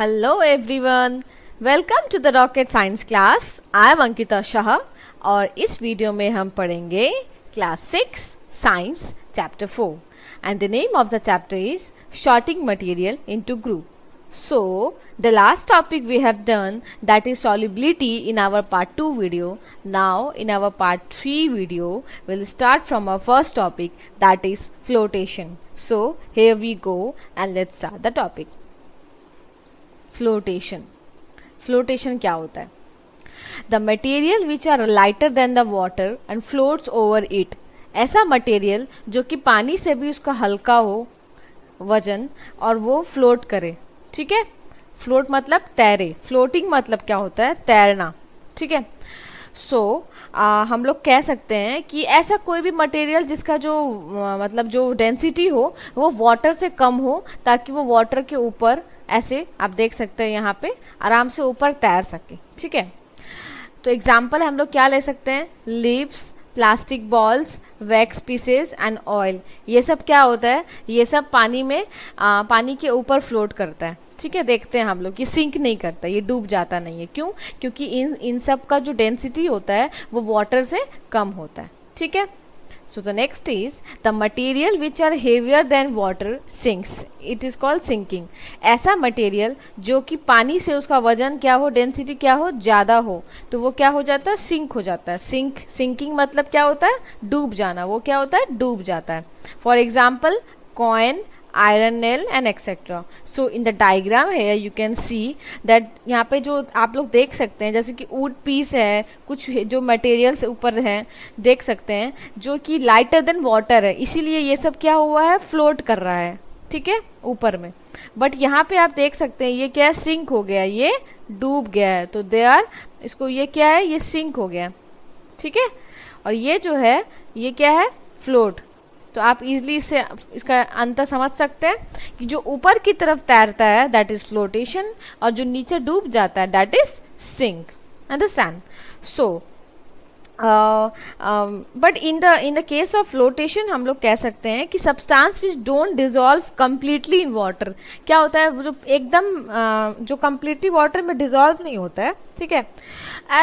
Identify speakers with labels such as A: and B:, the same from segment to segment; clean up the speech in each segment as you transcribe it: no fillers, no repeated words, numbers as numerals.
A: Hello everyone, welcome to the Rocket Science class. I am Ankita Shah और इस video में हम पढ़ेंगे class 6 science chapter 4 and the name of the chapter is sorting material into group. So the last topic we have done, that is solubility, in our part 2 video. Now in our part 3 video we'll start from our first topic, that is flotation. So here we go and let's start the topic. Flotation क्या होता है? The material which are lighter than the water and floats over it. ऐसा material जो कि पानी से भी उसका हल्का हो वजन और वो फ्लोट करे. ठीक है, फ्लोट मतलब तैरे. फ्लोटिंग मतलब क्या होता है? तैरना. ठीक है. सो हम लोग कह सकते हैं कि ऐसा कोई भी मटेरियल जिसका जो मतलब जो डेंसिटी हो वो वाटर से कम हो, ताकि वो वाटर के ऊपर ऐसे आप देख सकते हैं यहाँ पे आराम से ऊपर तैर सके. ठीक है. तो एग्जाम्पल हम लोग क्या ले सकते हैं? Leaves, plastic balls, wax pieces and oil. ये सब क्या होता है? ये सब पानी में पानी के ऊपर फ्लोट करता है. ठीक है. देखते हैं हम लोग कि सिंक नहीं करता, ये डूब जाता नहीं है. क्यों? क्योंकि इन सब का जो डेंसिटी होता है वो वाटर से कम होता है. ठीक है. So the next is the material which are heavier than water sinks. It is called sinking. ऐसा मटेरियल जो कि पानी से उसका वजन क्या हो, डेंसिटी क्या हो, ज्यादा हो, तो वो क्या हो जाता है? सिंक हो जाता है. सिंकिंग मतलब क्या होता है? डूब जाना. वो क्या होता है? डूब जाता है. For example coin, iron nail and etc. So in the diagram here you can see that यहाँ पे जो आप लोग देख सकते हैं जैसे कि वुड पीस है, कुछ जो मटेरियल से ऊपर है देख सकते हैं जो कि लाइटर देन वाटर है, इसीलिए ये सब क्या हुआ है? फ्लोट कर रहा है. ठीक है, ऊपर में. बट यहाँ पे आप देख सकते हैं ये क्या है? सिंक हो गया, ये डूब गया है. तो दे आर, इसको ये क्या है? ये सिंक हो गया. ठीक है. और ये जो है ये क्या है? फ्लोट. तो आप इजिली इसका अंतर समझ सकते हैं कि जो ऊपर की तरफ तैरता है दैट इज फ्लोटेशन, और जो नीचे डूब जाता है that is sink. Understand? So but in the case of flotation हम लोग कह सकते हैं कि substance which don't dissolve completely in water. क्या होता है? वो जो एकदम जो कंप्लीटली वाटर में डिजोल्व नहीं होता है. ठीक है.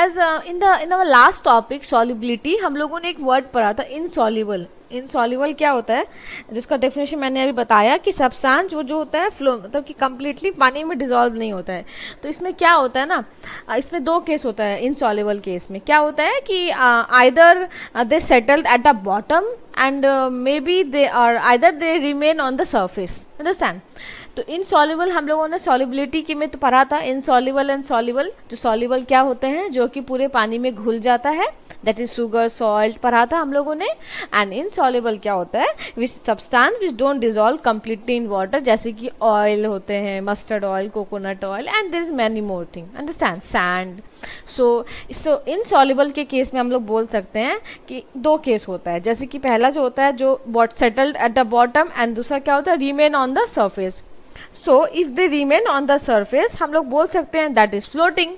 A: As in our last topic solubility, हम लोगों ने एक वर्ड पढ़ा था इनसॉल्युबल. इनसॉल्युबल क्या होता है? जिसका डेफिनेशन मैंने अभी बताया कि सब्सटेंस वो जो होता है फ्लो मतलब कि कंप्लीटली पानी में डिजोल्व नहीं होता है. तो इसमें क्या होता है ना, इसमें दो केस होता है. इनसॉल्युबल केस में क्या होता है कि either they settled at the bottom and may be they are either they remain on the surface. Understand? तो इनसॉल्युबल हम लोगों ने सॉल्युबिलिटी की में तो पढ़ा था इनसॉल्युबल एंड सॉल्युबल. जो सॉल्युबल क्या होते हैं? जो कि पूरे पानी में घुल जाता है, दैट इज शुगर, सॉल्ट पढ़ा था हम लोगों ने. एंड इनसॉल्युबल क्या होता है? Which substance which don't dissolve completely in water, जैसे कि ऑयल होते हैं, mustard oil, coconut oil and there is many more thing. Understand? Sand. So insoluble के केस में हम लोग बोल सकते हैं कि दो केस होता है. जैसे कि पहला जो होता है जो settled at the bottom, and दूसरा क्या होता है? Remain on the surface. So if they remain on the surface हम लोग बोल सकते हैं दैट इज फ्लोटिंग.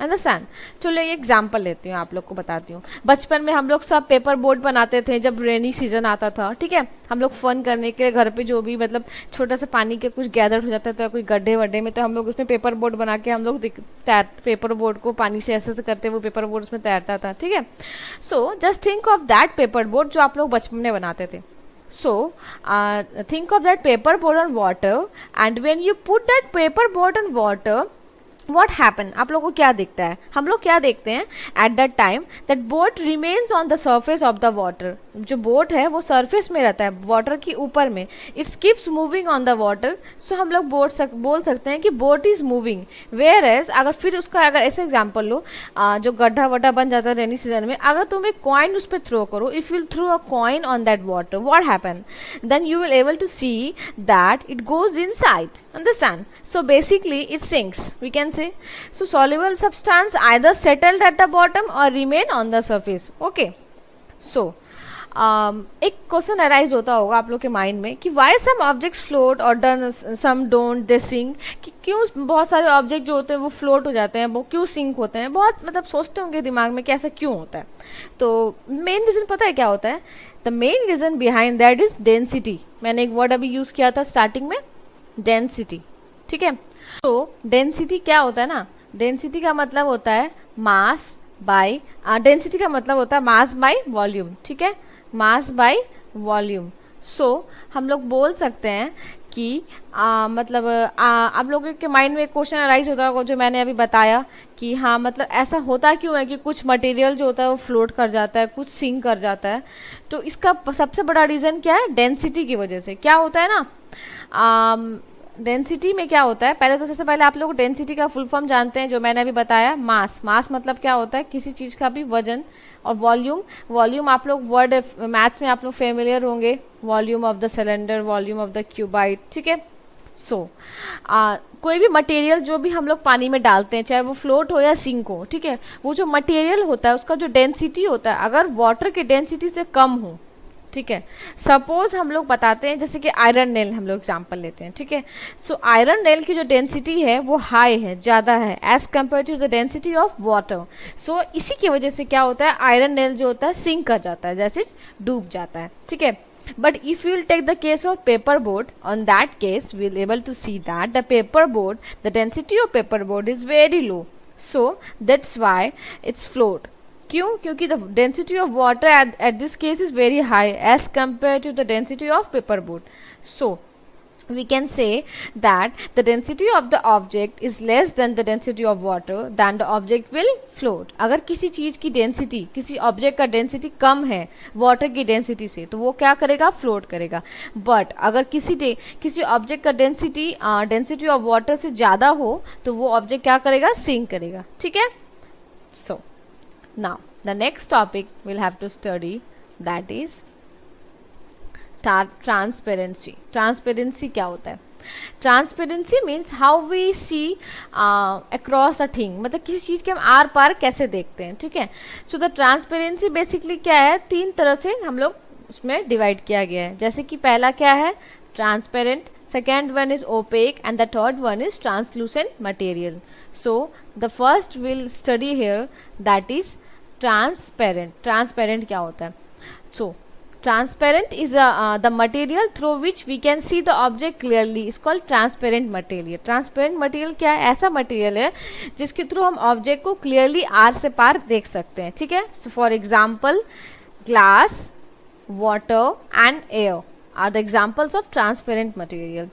A: अंडरस्टैंड? चलो एक एग्जाम्पल लेती हूँ, आप लोग को बताती हूँ. बचपन में हम लोग सब पेपर बोर्ड बनाते थे जब रेनी सीजन आता था. ठीक है. हम लोग फन करने के लिए घर पे जो भी मतलब छोटा सा पानी के कुछ गैदर हो जाता था कोई गड्ढे वड्ढे में, तो हम लोग उसमें पेपर बोर्ड बना के हम लोग पेपर बोर्ड को पानी से ऐसे करते वो पेपर बोर्ड उसमें तैरता था. ठीक है. So just think of that paper board जो आप लोग बचपन में बनाते थे. So think of that paper board on water, and when you put that paper board on water, what happen? आप लोगों को क्या दिखता है? हम लोग क्या देखते हैं? At that time that boat remains on the surface of the water. जो बोट है वो सरफेस में रहता है, वाटर के ऊपर में. It keeps moving on the water. So हम लोग बोल सकते हैं कि boat is moving. Whereas अगर फिर उसका अगर ऐसे एग्जाम्पल लो, जो गड्ढा वड्ढा बन जाता है रेनी सीजन में, अगर तुम एक कॉइन उस पर थ्रो करो, if you throw a coin on that water, what happen? Then you will able to see that it goes inside. Understand? So basically it sinks, we can say. So soluble substance either settled at the bottom or remain on the surface. Okay. So एक question arise होता होगा आप लोग के mind में कि why some objects float और done some don't they sink. कि क्यों बहुत सारे ऑब्जेक्ट जो होते हैं वो फ्लोट हो जाते हैं, वो क्यों सिंक होते हैं? बहुत मतलब सोचते होंगे दिमाग में कि ऐसा क्यों होता है. तो मेन रीजन पता है क्या होता है? The main reason behind that is density. मैंने एक वर्ड अभी यूज किया था स्टार्टिंग में, डेंसिटी. ठीक है. तो डेंसिटी क्या होता है ना, डेंसिटी का मतलब होता है मास बाय, डेंसिटी का मतलब होता है मास बाय वॉल्यूम, ठीक है, मास बाय वॉल्यूम। सो हम लोग बोल सकते हैं कि मतलब आप लोगों के माइंड में एक क्वेश्चन अराइज होता होगा जो मैंने अभी बताया कि हाँ मतलब ऐसा होता क्यों है कि कुछ मटेरियल जो होता है वो फ्लोट कर जाता है, कुछ सिंक कर जाता है। तो इसका सबसे बड़ा रीजन क्या है, डेंसिटी की वजह से। क्या होता है ना, डेंसिटी में क्या होता है, पहले तो सबसे पहले आप लोग डेंसिटी का फुल फॉर्म जानते हैं जो मैंने अभी बताया, मास। मास मतलब क्या होता है, किसी चीज का भी वजन। और वॉल्यूम, वॉल्यूम आप लोग वर्ड मैथ्स में आप लोग फेमिलियर होंगे, volume of the cylinder, volume of the cuboid, ठीक है। सो कोई भी मटेरियल जो भी हम लोग पानी में डालते हैं, चाहे वो फ्लोट हो या सिंक हो, ठीक है, वो जो मटेरियल होता है उसका जो डेंसिटी होता है अगर वाटर की डेंसिटी से कम हो, ठीक है, सपोज हम लोग बताते हैं जैसे कि आयरन नेल हम लोग एग्जांपल लेते हैं, ठीक है। सो आयरन नेल की जो डेंसिटी है वो हाई है, ज्यादा है as compared to the density of water. So इसी की वजह से क्या होता है, आयरन नेल जो होता है सिंक कर जाता है, जैसे डूब जाता है, ठीक है। But if you'll take the case of paper board, on that case we'll able to see that the paper board, the density of paper board is very low, so that's why it's float. क्यों, क्योंकि the density of water at this case is very high as compared to the density of paper board. So we can say that the density of the object is less than the density of water, then the object will float. अगर किसी चीज की density, किसी object का density कम है water की density से, तो वो क्या करेगा, फ्लोट करेगा। बट अगर किसी ऑब्जेक्ट का डेंसिटी ऑफ वाटर से ज्यादा हो तो वो ऑब्जेक्ट क्या करेगा, सिंक करेगा, ठीक है। So now the next topic will have to study, that is transparency. Transparency क्या होता है, transparency means how we see across a thing, मतलब किसी चीज के हम आर पार कैसे देखते हैं, ठीक है। सो द ट्रांसपेरेंसी बेसिकली क्या है, तीन तरह से हम लोग उसमें डिवाइड किया गया है। जैसे कि पहला क्या है, transparent, second one is opaque and the third one is translucent material. So the first will study hair, that is transparent. Transparent क्या होता है, सो transparent is the material through which we can see the object clearly is called transparent material. transparent material क्या है, ऐसा material है जिसके through हम object को क्लियरली आर से पार देख सकते हैं, ठीक है। So for example glass, water and air are the examples of transparent material.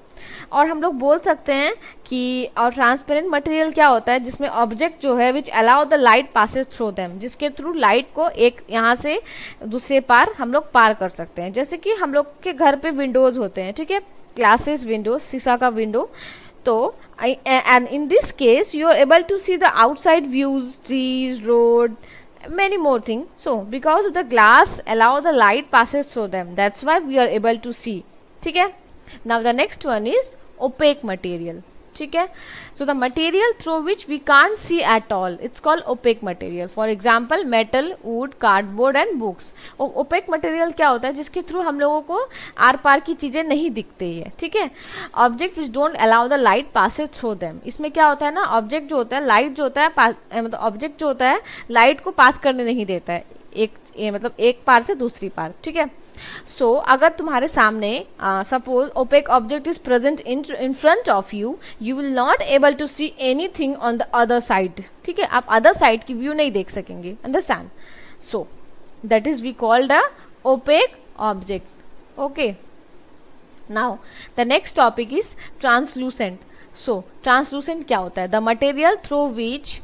A: और हम लोग बोल सकते हैं कि और ट्रांसपेरेंट मटेरियल क्या होता है, जिसमें ऑब्जेक्ट जो है which allow the light passes through them, जिसके थ्रू लाइट को एक यहाँ से दूसरे पार हम लोग पार कर सकते हैं। जैसे कि हम लोग के घर पे विंडोज होते हैं, ठीक है, ग्लासेस विंडोज, शीशा का विंडो। तो and in this case you are able to see the outside views, trees, road, many more things. So because of the glass allow the light passes through them, that's why we are able to see, ठीक है। Now the next one is opaque material, ठीक है। So the material through which we can't see at all, it's called opaque material. For example metal, wood, cardboard and books. opaque material क्या होता है, जिसके through हम लोगों को are पार की चीजें नहीं दिखती है, ठीक है। Object which don't allow the light passes through them, इसमें क्या होता है ना, ऑब्जेक्ट जो होता है, लाइट जो होता है, मतलब ऑब्जेक्ट जो होता है लाइट को पास करने नहीं देता है, मतलब एक पार से दूसरी पार, ठीक है। सो अगर तुम्हारे सामने suppose opaque object is present in front of you, you will not able to see anything on the other side, ठीक है, आप अदर साइड की व्यू नहीं देख सकेंगे, understand. So that is we called a opaque object, okay. Now the next topic is translucent. So translucent क्या होता है, the material through which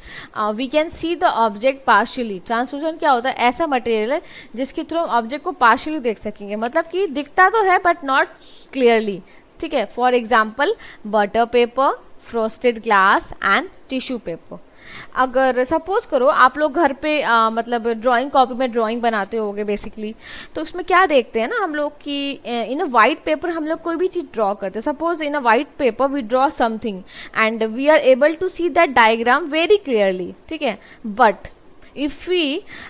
A: we can see the object partially. Translucent क्या होता है, ऐसा मटेरियल है जिसके थ्रू हम ऑब्जेक्ट को पार्शियली देख सकेंगे, मतलब कि दिखता तो है बट नॉट क्लियरली, ठीक है। For example butter paper, frosted glass and tissue paper. अगर सपोज करो आप लोग घर पे मतलब ड्राइंग कॉपी में ड्राइंग बनाते होगे बेसिकली, तो उसमें क्या देखते हैं ना हम लोग कि इन अ वाइट पेपर हम लोग कोई भी चीज ड्रॉ करते हैं। Suppose in a white paper we draw something and we are able to see that diagram very clearly, ठीक है। But if we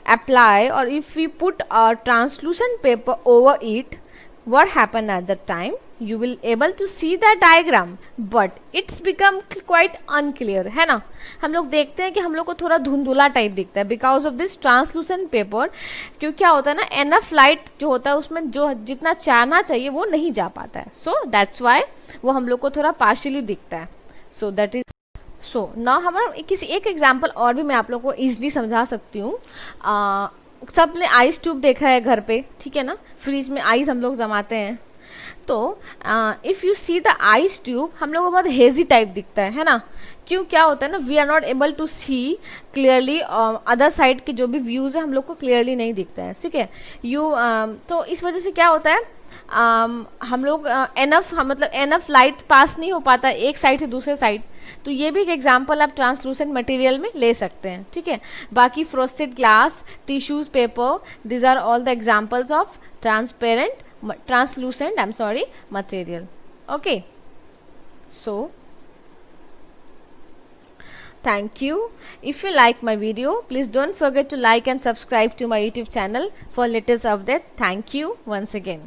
A: apply or if we put a translucent paper over it, what happen at that time, you will able to see the diagram but it's become quite unclear, है ना। हम लोग देखते हैं कि हम लोग को थोड़ा धुंधुला टाइप दिखता है because of this translucent paper. क्योंकि क्या होता है ना, एनफ लाइट जो होता है उसमें जो जितना जाना चाहिए वो नहीं जा पाता है, सो दैट्स वाई वो हम लोग को थोड़ा पार्शियली दिखता है। सो दैट इज सो नाउ हमारा किसी एक एग्जांपल और भी मैं आप लोगों को इजीली समझा सकती हूँ। सबने आइस ट्यूब देखा है घर पे, ठीक है ना, फ्रिज में आइस हम लोग जमाते हैं। तो if you see the ice tube, हम लोग को बहुत हेजी टाइप दिखता है ना, क्यों, क्या होता है ना, we are not able to see clearly, other side के जो भी व्यूज है हम लोग को क्लियरली नहीं दिखता है, ठीक है। तो इस वजह से क्या होता है, हम लोग मतलब एनफ लाइट पास नहीं हो पाता एक साइड से दूसरे साइड। तो ये भी एक एग्जांपल आप ट्रांसलूसेंट मटेरियल में ले सकते हैं, ठीक है। बाकी frosted glass, tissues, paper, these are all the examples of translucent material. Okay, so thank you. If you like my video, please don't forget to like and subscribe to my YouTube channel for latest update. Thank you once again.